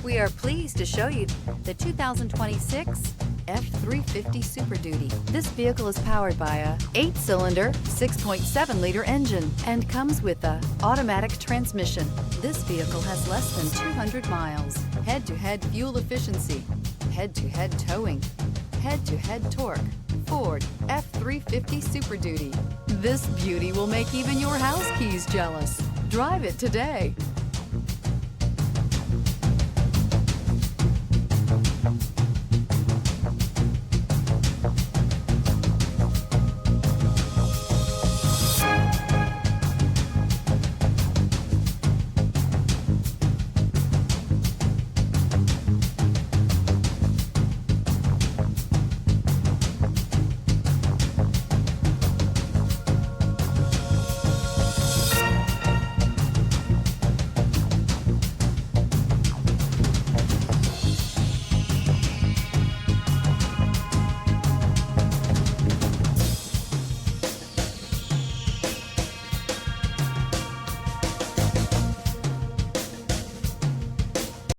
We are pleased to show you the 2026 F-350 Super Duty. This vehicle is powered by a 8-cylinder, 6.7-liter engine and comes with a automatic transmission. This vehicle has less than 200 miles. Head-to-head fuel efficiency, head-to-head towing, head-to-head torque. Ford F-350 Super Duty. This beauty will make even your house keys jealous. Drive it today.